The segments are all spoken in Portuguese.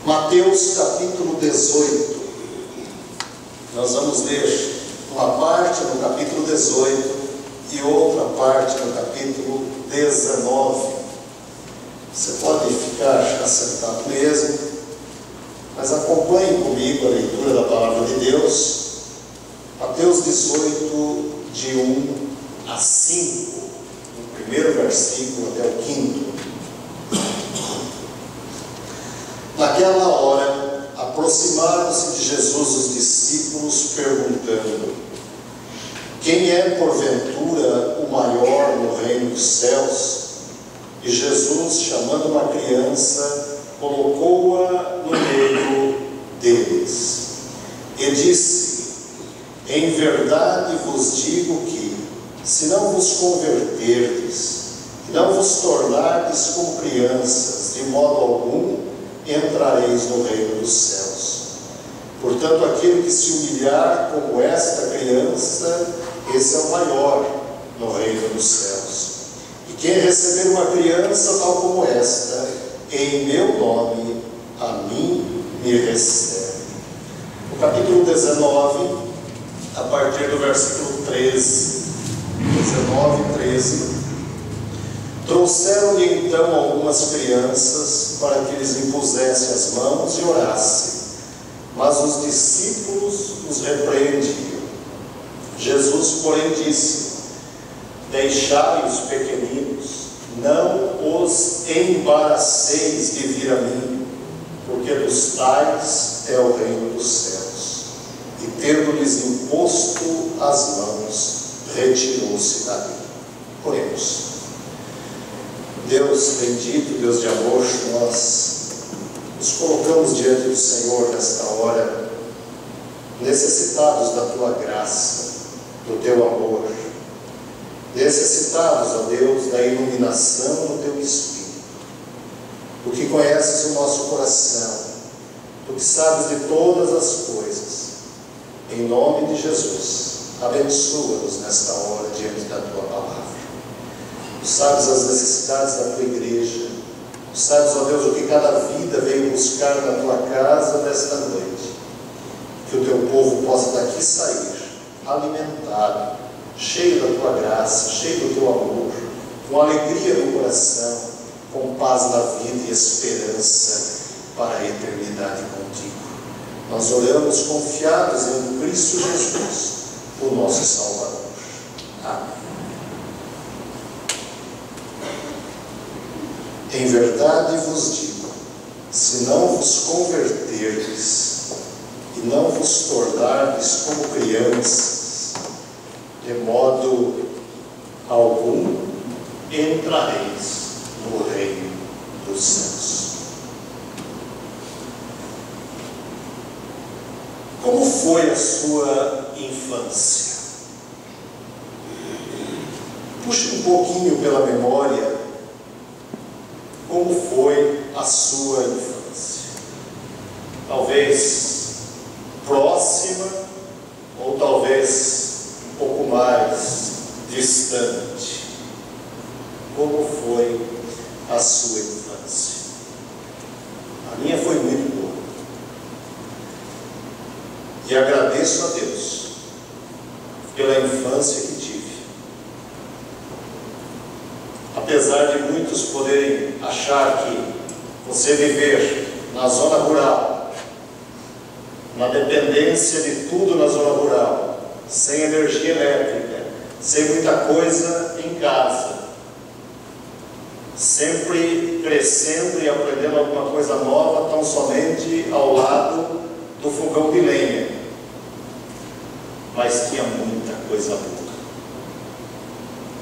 Mateus capítulo 18. Nós vamos ler uma parte no capítulo 18 e outra parte no capítulo 19. Você pode ficar assentado mesmo, mas acompanhe comigo a leitura da palavra de Deus. Mateus 18, de 1 a 5, no primeiro versículo até o 5º. Naquela hora, aproximaram-se de Jesus os discípulos, perguntando: quem é, porventura, o maior no reino dos céus? E Jesus, chamando uma criança, colocou-a no meio deles, e disse: em verdade vos digo que, se não vos converterdes, e não vos tornardes como crianças, de modo algum entrareis no reino dos céus. Portanto, aquele que se humilhar como esta criança, esse é o maior no reino dos céus. E quem receber uma criança tal como esta, em meu nome, a mim me recebe. No capítulo 19, a partir do versículo 13, 19 e 13, trouxeram-lhe então algumas crianças para que lhes impusessem as mãos e orassem, mas os discípulos os repreendiam. Jesus, porém, disse: deixai os pequeninos, não os embaraceis de vir a mim, porque dos tais é o reino dos céus. E tendo-lhes imposto as mãos, retirou-se dali. Oremos. Deus bendito, Deus de amor, nós nos colocamos diante do Senhor nesta hora, necessitados da Tua graça, do Teu amor, necessitados, ó Deus, da iluminação do Teu Espírito, Tu que conheces o nosso coração, Tu que sabes de todas as coisas. Em nome de Jesus, abençoa-nos nesta hora diante da Tua palavra. Tu sabes as necessidades da Tua igreja, Tu sabes, ó Deus, o que cada vida veio buscar na Tua casa nesta noite. Que o Teu povo possa daqui sair alimentado, cheio da Tua graça, cheio do Teu amor, com alegria no coração, com paz na vida e esperança para a eternidade contigo. Nós oramos confiados em Cristo Jesus, o nosso Salvador. Amém. Em verdade vos digo, se não vos converterdes e não vos tornardes como crianças, de modo algum entrareis no reino dos céus. Como foi a sua infância? Puxe um pouquinho pela memória. Como foi a sua infância? Talvez próxima ou talvez um pouco mais distante. Como foi a sua infância? A minha foi muito boa. E agradeço a Deus pela infância que tive. Apesar de muitos poderem achar que você viver na zona rural, na dependência de tudo na zona rural, sem energia elétrica, sem muita coisa em casa, sempre crescendo e aprendendo alguma coisa nova, tão somente ao lado do fogão de lenha. Mas tinha muita coisa boa.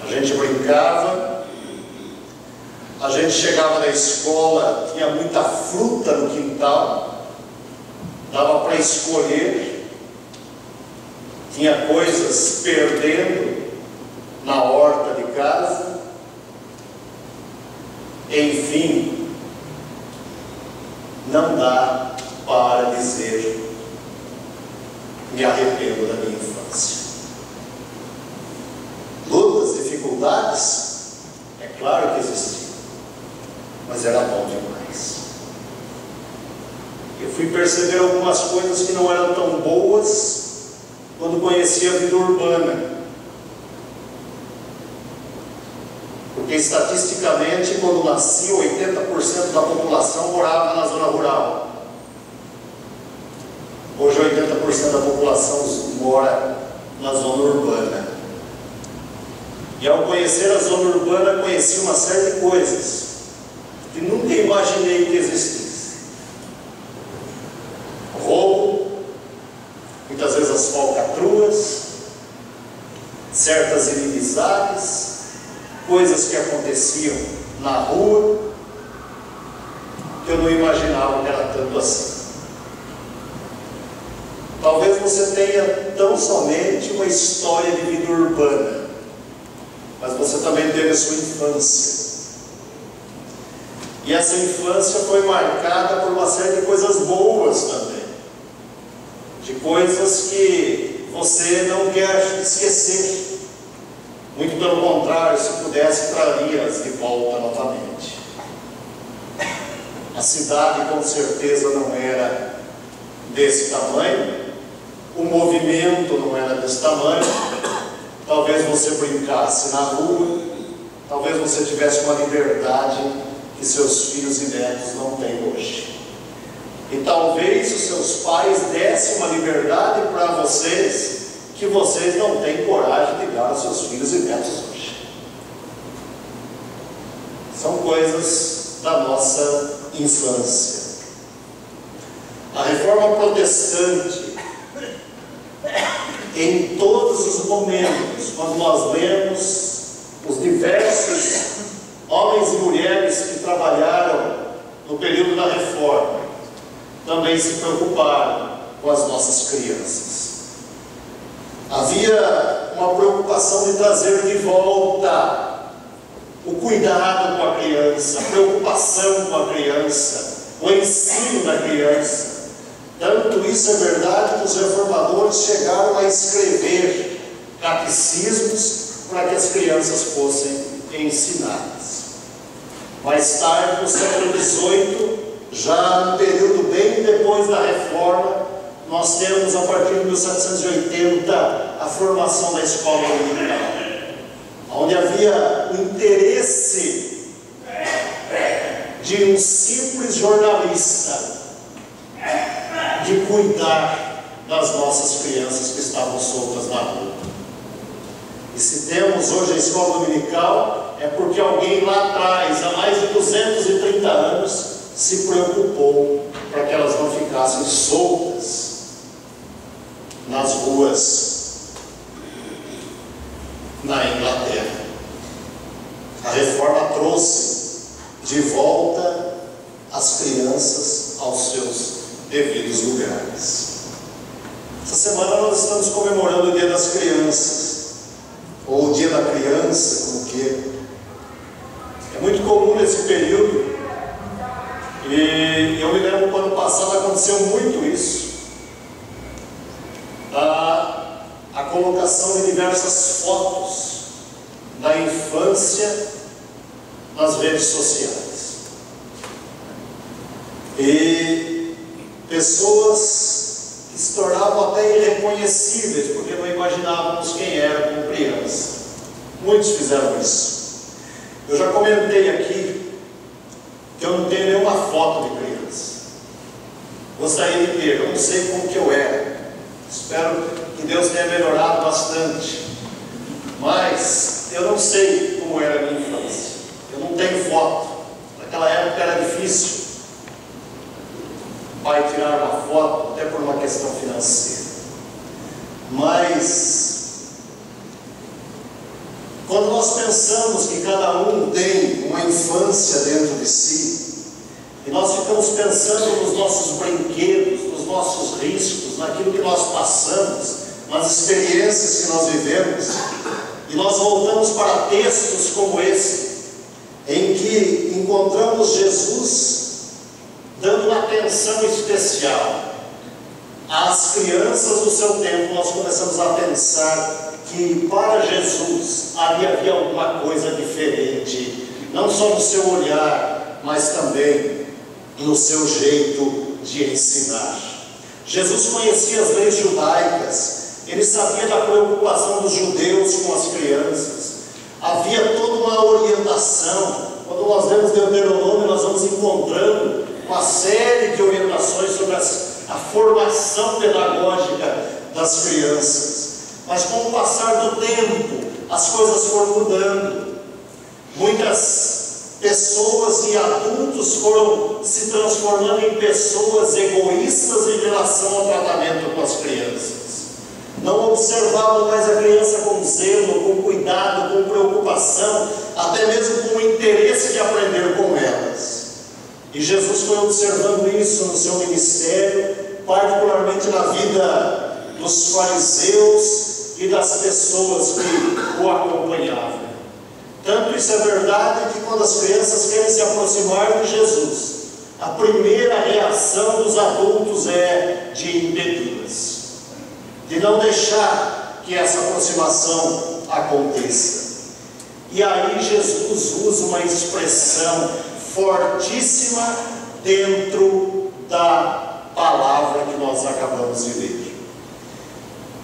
A gente brincava, a gente chegava na escola, tinha muita fruta no quintal, dava para escolher, tinha coisas perdendo na horta de casa. Enfim, não dá para dizer me arrependo da minha infância. Lutas, dificuldades, é claro que existiam, mas era bom demais. fui perceber algumas coisas que não eram tão boas quando conheci a vida urbana. Porque estatisticamente, quando nasci, 80% da população morava na zona rural. Hoje 80% da população mora na zona urbana. E ao conhecer a zona urbana, conheci uma série de coisas que nunca imaginei que existisse. Roubo, muitas vezes as falcatruas, certas inimizades, coisas que aconteciam na rua, que eu não imaginava que era tanto assim. Talvez você tenha tão somente uma história de vida urbana, mas você também teve a sua infância. E essa infância foi marcada por uma série de coisas boas também, de coisas que você não quer esquecer. Muito pelo contrário, se pudesse, traria-as de volta novamente. A cidade com certeza não era desse tamanho, o movimento não era desse tamanho. Talvez você brincasse na rua, talvez você tivesse uma liberdade que seus filhos e netos não têm hoje. E talvez os seus pais dessem uma liberdade para vocês que vocês não têm coragem de dar aos seus filhos e netos hoje. São coisas da nossa infância. A reforma protestante, em todos os momentos, quando nós lemos os diversos homens e mulheres que trabalharam no período da reforma, também se preocuparam com as nossas crianças. Havia uma preocupação de trazer de volta o cuidado com a criança, a preocupação com a criança, o ensino da criança. Tanto isso é verdade que os reformadores chegaram a escrever catecismos para que as crianças fossem ensinadas. Mais tarde, no século XVIII, já no período bem depois da reforma, nós temos, a partir de 1780, a formação da escola dominical, onde havia o interesse de um simples jornalista de cuidar das nossas crianças que estavam soltas na rua. E se temos hoje a escola dominical, é porque alguém lá atrás, há mais de 230 anos, se preocupou para que elas não ficassem soltas nas ruas na Inglaterra. A reforma trouxe de volta as crianças aos seus devidos lugares. Essa semana nós estamos comemorando o Dia das Crianças, ou o Dia da Criança, como que é muito comum nesse período. E eu me lembro que ano passado aconteceu muito isso. A colocação de diversas fotos da infância nas redes sociais. E pessoas que se tornavam até irreconhecíveis, porque não imaginávamos quem era como criança. Muitos fizeram isso. Eu já comentei aqui que eu não tenho nenhuma foto de criança. Gostaria de ter, eu não sei como que eu era. Espero que Deus tenha melhorado bastante. Mas eu não sei como era a minha infância. Eu não tenho foto. Naquela época era difícil o pai tirar uma foto, até por uma questão financeira. Mas quando nós pensamos que cada um tem uma infância dentro de si, e nós ficamos pensando nos nossos brinquedos, nos nossos riscos, naquilo que nós passamos, nas experiências que nós vivemos, e nós voltamos para textos como esse, em que encontramos Jesus dando uma atenção especial às crianças do seu tempo, nós começamos a pensar que para Jesus ali havia alguma coisa diferente, não só no seu olhar, mas também no seu jeito de ensinar. Jesus conhecia as leis judaicas, ele sabia da preocupação dos judeus com as crianças. Havia toda uma orientação. Quando nós lemos Deuteronômio, nós vamos encontrando uma série de orientações sobre a formação pedagógica das crianças. Mas com o passar do tempo, as coisas foram mudando. Muitas pessoas e adultos foram se transformando em pessoas egoístas em relação ao tratamento com as crianças. Não observavam mais a criança com zelo, com cuidado, com preocupação, até mesmo com o interesse de aprender com elas. E Jesus foi observando isso no seu ministério, particularmente na vida dos fariseus e das pessoas que o acompanhavam. Tanto isso é verdade que quando as crianças querem se aproximar de Jesus, a primeira reação dos adultos é de impedi-las, de não deixar que essa aproximação aconteça. E aí Jesus usa uma expressão fortíssima dentro da palavra que nós acabamos de ler.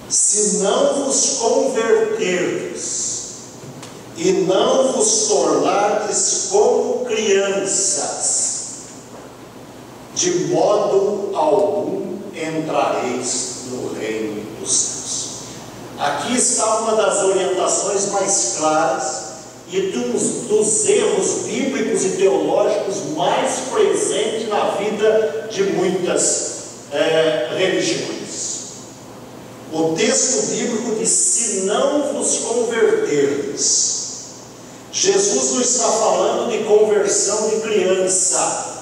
Se não vos converterdes e não vos tornardes como crianças, de modo algum entrareis no reino dos céus. Aqui está uma das orientações mais claras e dos erros bíblicos e teológicos mais presentes na vida de muitas religiões. O texto bíblico diz: se não vos converterdes. Jesus não está falando de conversão de criança.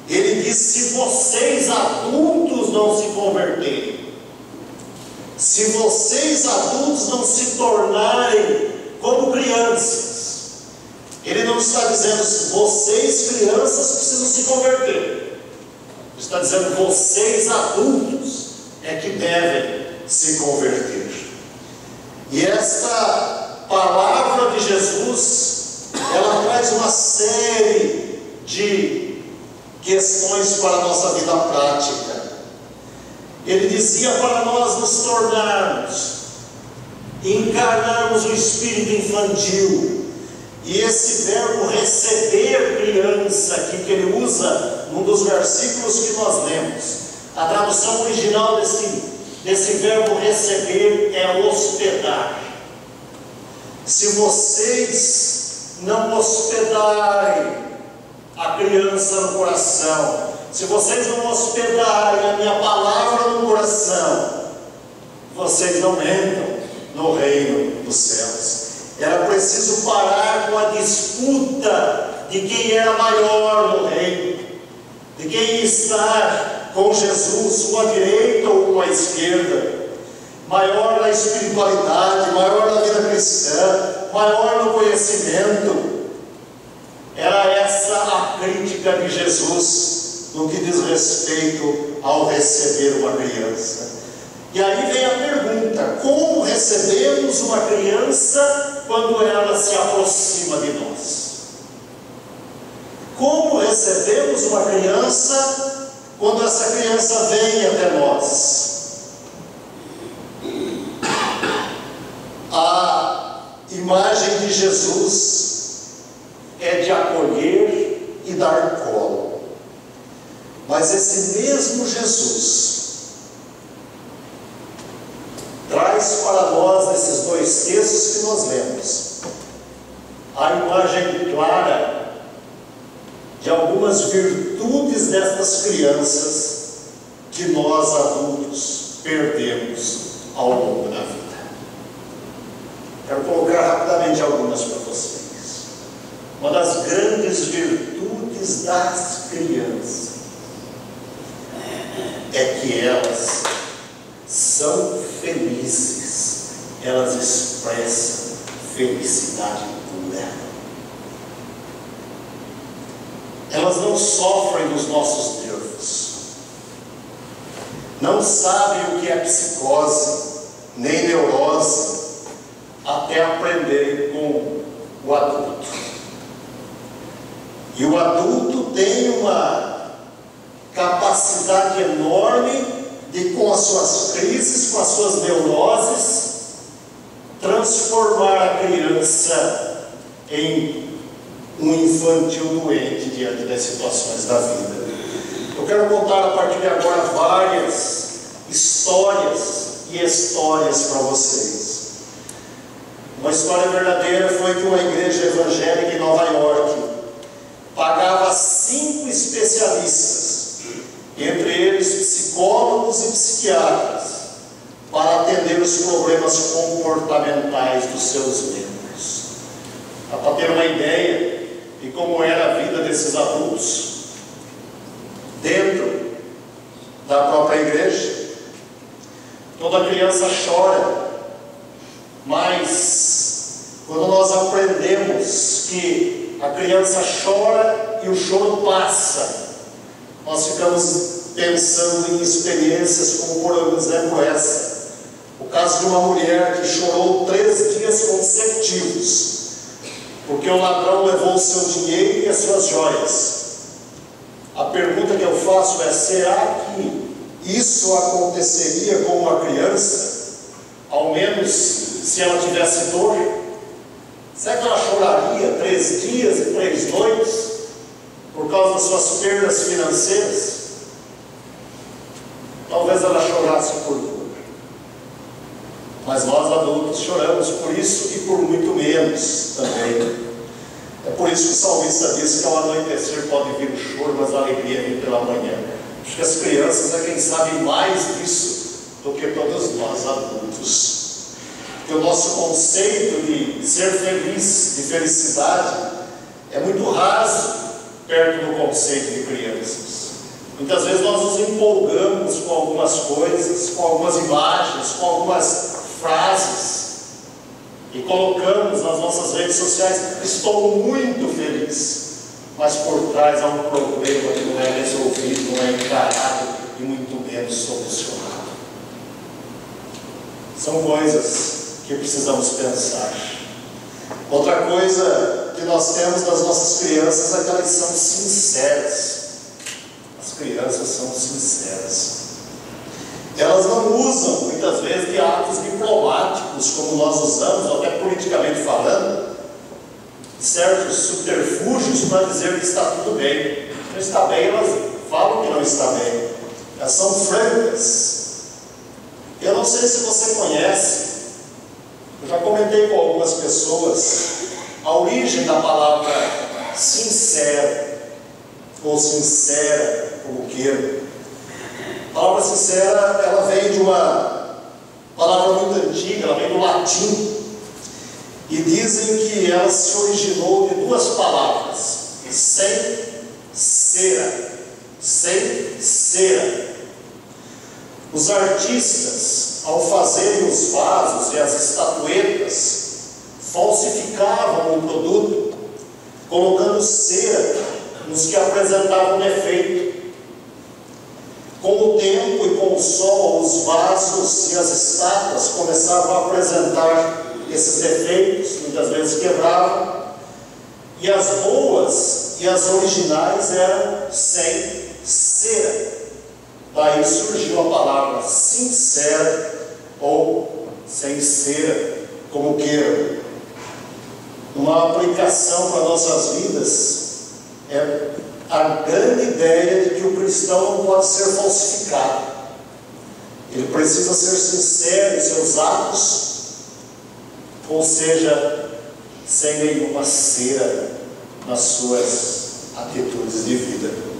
Ele diz: se vocês adultos não se converterem, se vocês adultos não se tornarem como crianças. Ele não está dizendo vocês crianças precisam se converter. Ele está dizendo vocês adultos é que devem se converter. E esta palavra de Jesus, ela traz uma série de questões para a nossa vida prática. Ele dizia para nós nos tornarmos, encarnarmos o espírito infantil. E esse verbo receber criança, que ele usa num dos versículos que nós lemos, a tradução original desse verbo receber é hospedar. Se vocês não hospedarem a criança no coração, se vocês não hospedarem a minha palavra no coração, vocês não entram no reino dos céus. Era preciso parar com a disputa de quem era maior no reino, de quem ia estar com Jesus, uma à direita ou uma à esquerda, maior na espiritualidade, maior na vida cristã, maior no conhecimento. Era essa a crítica de Jesus no que diz respeito ao receber uma criança. E aí vem a pergunta: como recebemos uma criança quando ela se aproxima de nós? Como recebemos uma criança quando essa criança vem até nós? A imagem de Jesus é de acolher e dar colo. Mas esse mesmo Jesus traz para nós, nesses dois textos que nós lemos, a imagem clara de algumas virtudes destas crianças que nós adultos perdemos ao longo da vida. Quero colocar rapidamente algumas para vocês. Uma das grandes virtudes das crianças é que elas são felizes, elas expressam felicidade pura. Elas não sofrem nos nossos nervos, não sabem o que é psicose, nem neurose, até aprenderem com o adulto. E o adulto tem capacidade enorme de, com as suas crises, com as suas neuroses, transformar a criança em um infantil doente diante das situações da vida. Eu quero contar a partir de agora várias histórias e histórias para vocês. Uma história verdadeira foi que uma igreja evangélica em Nova York pagava 5 especialistas, entre eles psicólogos e psiquiatras, para atender os problemas comportamentais dos seus membros. Para ter uma ideia de como era a vida desses adultos dentro da própria igreja, toda criança chora, mas quando nós aprendemos que a criança chora e o choro passa, nós ficamos pensando em experiências como, por exemplo, essa. O caso de uma mulher que chorou 3 dias consecutivos, porque o ladrão levou o seu dinheiro e as suas joias. A pergunta que eu faço é: será que isso aconteceria com uma criança, ao menos se ela tivesse dor? Será que ela choraria 3 dias e 3 noites por causa das suas perdas financeiras? Talvez ela chorasse por dor. Mas nós adultos choramos por isso e por muito menos também. É por isso que o salmista diz que ao anoitecer pode vir o choro, mas a alegria vem pela manhã. Acho que as crianças é quem sabe mais disso do que todos nós adultos. Porque o nosso conceito de ser feliz, de felicidade, é muito raso perto do conceito de crianças. Muitas vezes nós nos empolgamos com algumas coisas, com algumas imagens, com algumas frases, e colocamos nas nossas redes sociais: estou muito feliz, mas por trás há um problema que não é resolvido, não é encarado e muito menos solucionado. São coisas que precisamos pensar. Outra coisa que nós temos das nossas crianças é que elas são sinceras. As crianças são sinceras. Elas não usam, muitas vezes, de atos diplomáticos, como nós usamos, ou até politicamente falando, certos subterfúgios para dizer que está tudo bem. Não está bem, elas falam que não está bem. Elas são francas. Eu não sei se você conhece, eu já comentei com algumas pessoas a origem da palavra sincero, ou sincera, como queira. A palavra sincera, ela vem de uma palavra muito antiga, ela vem do latim, e dizem que ela se originou de 2 palavras: sem cera, sem cera. Os artistas, ao fazerem os vasos e as estatuetas, falsificavam o produto, colocando cera nos que apresentavam defeito. Com o tempo e com o sol, os vasos e as estátuas começavam a apresentar esses defeitos, muitas vezes quebravam, e as boas e as originais eram sem cera. Daí surgiu a palavra sincero ou sem cera, como queiram. Uma aplicação para nossas vidas é a grande ideia de que o cristão não pode ser falsificado. Ele precisa ser sincero em seus atos, ou seja, sem nenhuma cera nas suas atitudes de vida.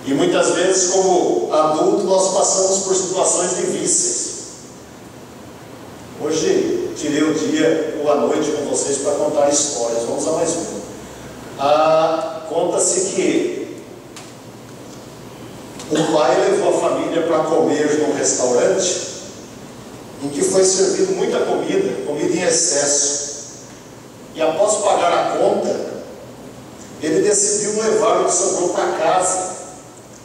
E muitas vezes, como adulto, nós passamos por situações difíceis. Hoje tirei o dia ou a noite com vocês para contar histórias. Vamos a mais uma. Conta-se que um pai levou a família para comer num restaurante em que foi servido muita comida, comida em excesso. E após pagar a conta, ele decidiu levar o que sobrou para casa,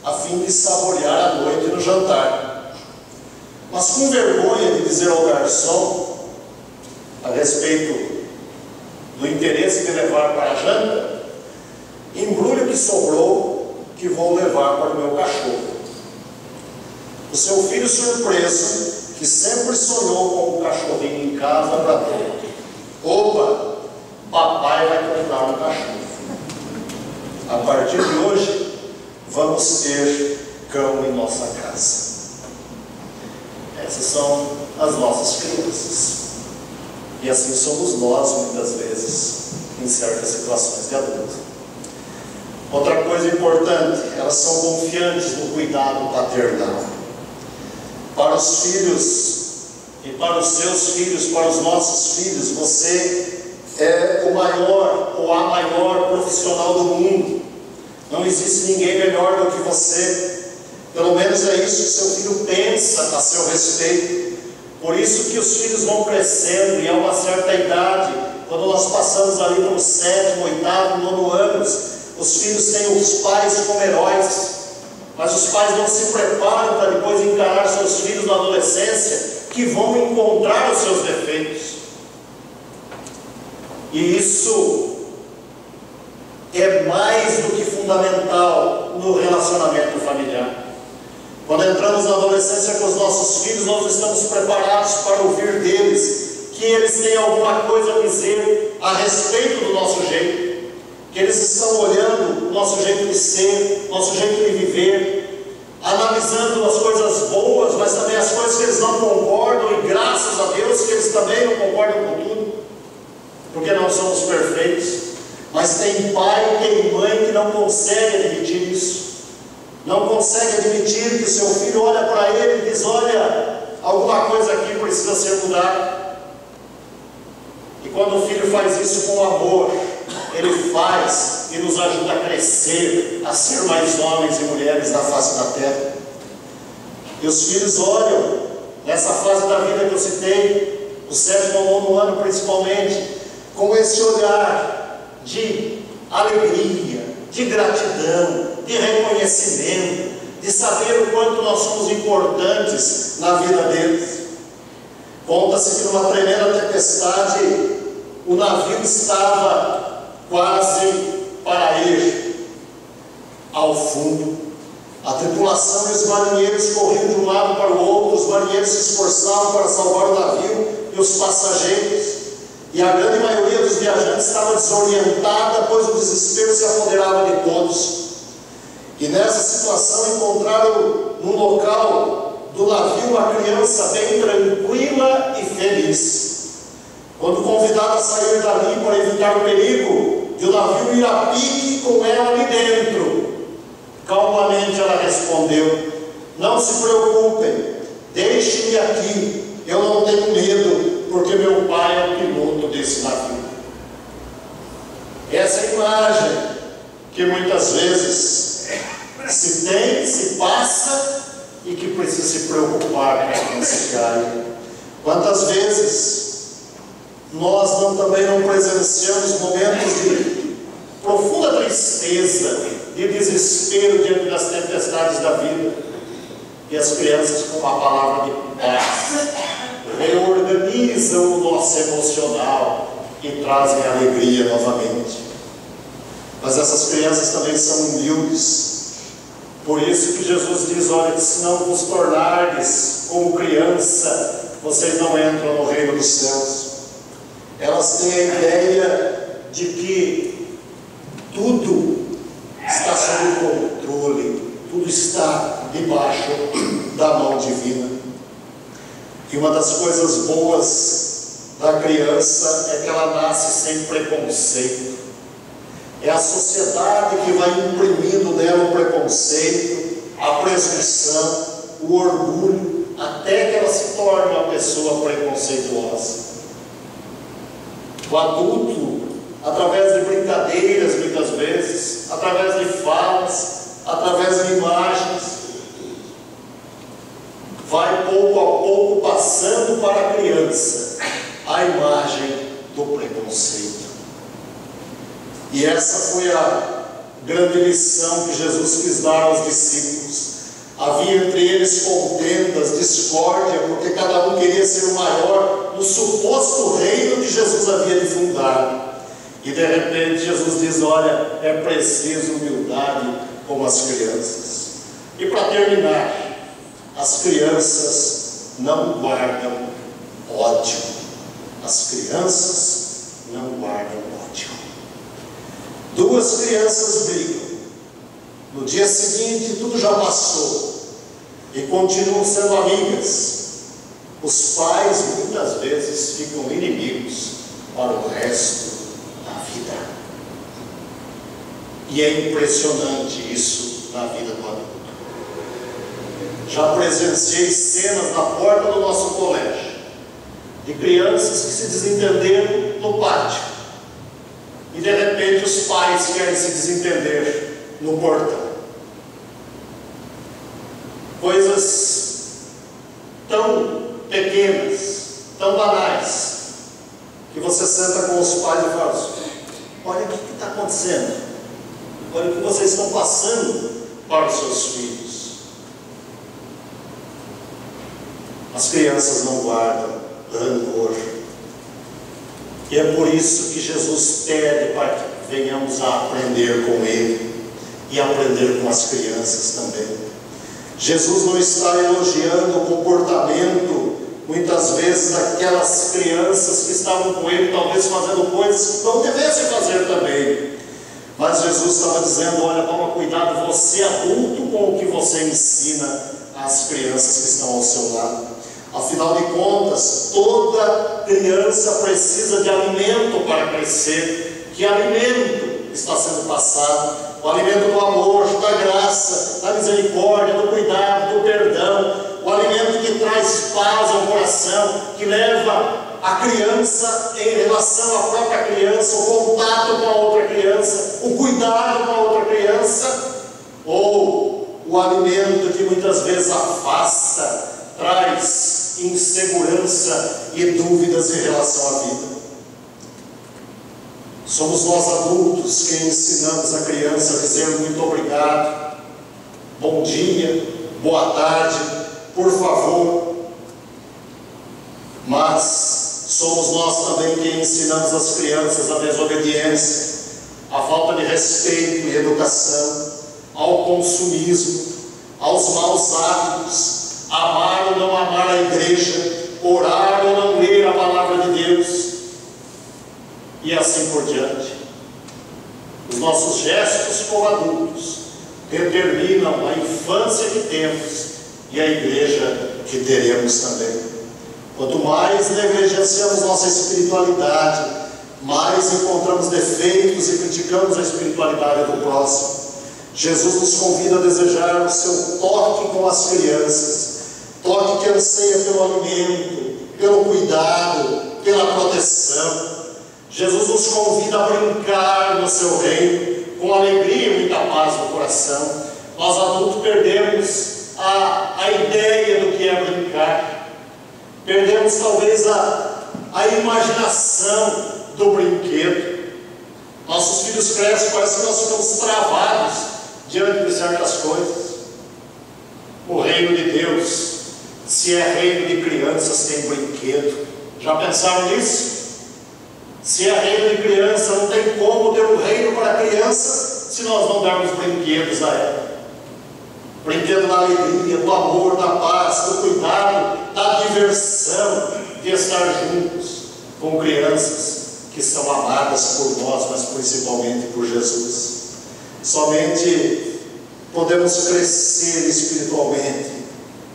a fim de saborear a noite no jantar. Mas com vergonha de dizer ao garçom a respeito do interesse de levar para a janta, embrulhe o que sobrou, que vou levar para o meu cachorro. O seu filho surpreso, que sempre sonhou com um cachorrinho em casa, bradou: opa, papai vai comprar um cachorro. A partir de hoje, vamos ter cão em nossa casa. Essas são as nossas crianças. E assim somos nós, muitas vezes, em certas situações de adulto. Outra coisa importante, elas são confiantes no cuidado paternal. Para os filhos e para os seus filhos, para os nossos filhos, você é o maior ou a maior profissional do mundo. Não existe ninguém melhor do que você. Pelo menos é isso que seu filho pensa a seu respeito. Por isso que os filhos vão crescendo, e a uma certa idade, quando nós passamos ali para o 7º, 8º, 9º anos, os filhos têm os pais como heróis. Mas os pais não se preparam para depois encarar seus filhos na adolescência, que vão encontrar os seus defeitos. E isso é mais do que fundamental no relacionamento familiar. Quando entramos na adolescência com os nossos filhos, nós estamos preparados para ouvir deles que eles têm alguma coisa a dizer a respeito do nosso jeito, que eles estão olhando o nosso jeito de ser, nosso jeito de viver, analisando as coisas boas, mas também as coisas que eles não concordam, e graças a Deus que eles também não concordam com tudo, porque não somos perfeitos. Mas tem pai e tem mãe que não consegue admitir isso. Não consegue admitir que o seu filho olha para ele e diz: olha, alguma coisa aqui precisa ser mudada. E quando o filho faz isso com amor, ele faz e nos ajuda a crescer, a ser mais homens e mulheres na face da terra. E os filhos olham nessa fase da vida que eu citei, o 7º ao 9º ano principalmente, com esse olhar de alegria, de gratidão, de reconhecimento, de saber o quanto nós somos importantes na vida deles. Conta-se que numa tremenda tempestade, o navio estava quase para ir ao fundo. A tripulação e os marinheiros corriam de um lado para o outro, os marinheiros se esforçavam para salvar o navio e os passageiros. E a grande maioria dos viajantes estava desorientada, pois o desespero se apoderava de todos. E nessa situação encontraram no local do navio uma criança bem tranquila e feliz. Quando convidada a sair dali para evitar o perigo de o navio ir a pique com ela ali dentro, calmamente ela respondeu: não se preocupem, deixem-me aqui, eu não tenho medo, porque meu pai é o piloto desse navio. Essa é a imagem que muitas vezes se tem, se passa, e que precisa se preocupar para que não se caia. Quantas vezes nós também não presenciamos momentos de profunda tristeza, de desespero diante das tempestades da vida, e as crianças, com uma palavra de paz, reorganizam o nosso emocional e trazem alegria novamente. Mas essas crianças também são humildes. Por isso que Jesus diz: olha, que se não vos tornardes como criança, vocês não entram no reino dos céus. Elas têm a ideia de que tudo está sob controle, tudo está debaixo da mão divina. E uma das coisas boas da criança é que ela nasce sem preconceito. É a sociedade que vai imprimindo nela o preconceito, a presunção, o orgulho, até que ela se torne uma pessoa preconceituosa. O adulto, através de brincadeiras muitas vezes, através de falas, através de imagens, vai pouco a pouco passando para a criança a imagem do preconceito. E essa foi a grande lição que Jesus quis dar aos discípulos. Havia entre eles contendas, discórdia, porque cada um queria ser o maior no suposto reino que Jesus havia de fundar. E de repente Jesus diz: olha, é preciso humildade, como as crianças. E para terminar, as crianças não guardam ódio. As crianças não guardam ódio. Duas crianças brigam. No dia seguinte, tudo já passou e continuam sendo amigas. Os pais muitas vezes ficam inimigos para o resto da vida. E é impressionante isso na vida do adulto. Já presenciei cenas na porta do nosso colégio de crianças que se desentenderam no pátio e de repente os pais querem se desentender no portão. Coisas tão pequenas, tão banais, que você senta com os pais e fala assim: olha o que está acontecendo, olha o que vocês estão passando para os seus filhos. As crianças não guardam rancor, e é por isso que Jesus pede para que venhamos a aprender com Ele e aprender com as crianças também. Jesus não está elogiando o comportamento, muitas vezes, daquelas crianças que estavam com Ele, talvez fazendo coisas que não devessem fazer também. Mas Jesus estava dizendo: olha, toma cuidado, você adulto, com o que você ensina às crianças que estão ao seu lado. Afinal de contas, toda criança precisa de alimento para crescer. Que alimento está sendo passado? O alimento do amor, da graça, da misericórdia, do cuidado, do perdão. O alimento que traz paz ao coração, que leva a criança em relação à própria criança, o contato com a outra criança, o cuidado com a outra criança. Ou o alimento que muitas vezes afasta, traz insegurança e dúvidas em relação à vida. Somos nós adultos quem ensinamos a criança a dizer muito obrigado, bom dia, boa tarde, por favor. Mas somos nós também quem ensinamos as crianças a desobediência, a falta de respeito e educação, ao consumismo, aos maus hábitos, amar ou não amar a igreja, orar ou não ler a palavra de Deus, e assim por diante. Os nossos gestos como adultos determinam a infância que temos e a igreja que teremos também. Quanto mais negligenciamos nossa espiritualidade, mais encontramos defeitos e criticamos a espiritualidade do próximo. Jesus nos convida a desejar o seu toque com as crianças, toque que anseia pelo alimento, pelo cuidado, pela proteção. Jesus nos convida a brincar no seu reino, com alegria e muita paz no coração. Nós adultos perdemos a ideia do que é brincar, perdemos talvez a imaginação do brinquedo. Nossos filhos crescem, parece que nós ficamos travados diante de certas coisas. O reino de Deus, se é reino de crianças, tem brinquedo. Já pensaram nisso? Se é reino de criança, não tem como ter um reino para criança se nós não darmos brinquedos a ela. Brinquedo da alegria, do amor, da paz, do cuidado, da diversão, de estar juntos com crianças que são amadas por nós, mas principalmente por Jesus. Somente podemos crescer espiritualmente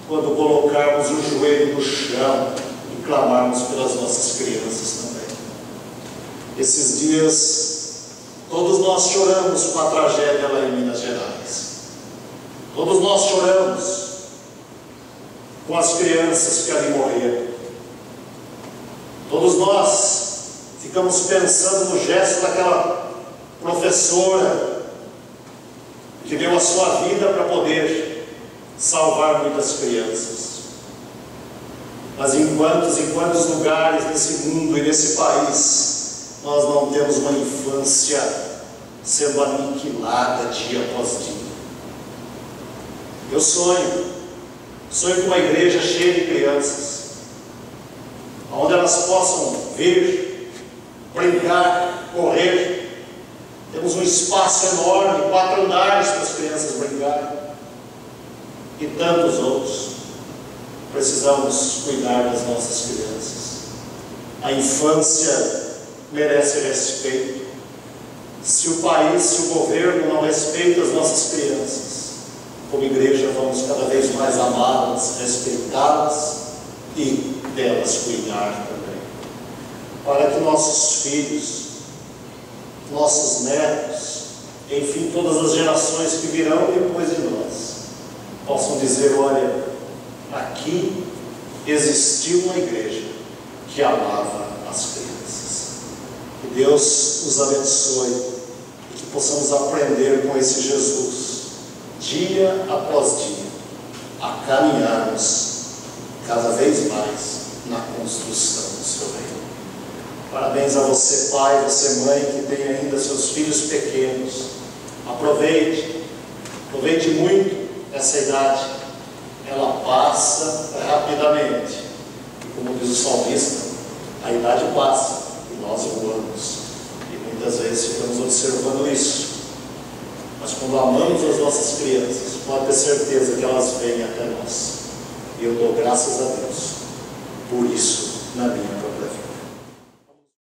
quando colocarmos o joelho no chão e clamarmos pelas nossas crianças também. Esses dias, todos nós choramos com a tragédia lá em Minas Gerais. Todos nós choramos com as crianças que ali morreram. Todos nós ficamos pensando no gesto daquela professora que deu a sua vida para poder salvar muitas crianças. Mas em quantos lugares nesse mundo e nesse país nós não temos uma infância sendo aniquilada dia após dia? Eu sonho com uma igreja cheia de crianças, onde elas possam vir, brincar, correr, Temos um espaço enorme, 4 andares para as crianças brincarem. E tantos outros. Precisamos cuidar das nossas crianças. A infância merece respeito. Se o país, se o governo não respeita as nossas crianças, como igreja vamos cada vez mais amá-las, respeitá-las e delas cuidar também. Para que nossos filhos, nossos netos, enfim, todas as gerações que virão depois de nós, possam dizer: olha, aqui existiu uma igreja que amava as crianças. Que Deus nos abençoe e que possamos aprender com esse Jesus, dia após dia, a caminharmos cada vez mais na construção do seu reino. Parabéns a você, pai, você, mãe, que tem ainda seus filhos pequenos. Aproveite muito essa idade. Ela passa rapidamente. E como diz o salmista, a idade passa e nós voamos. E muitas vezes ficamos observando isso. Mas quando amamos as nossas crianças, pode ter certeza que elas vêm até nós. E eu dou graças a Deus por isso na minha profissão.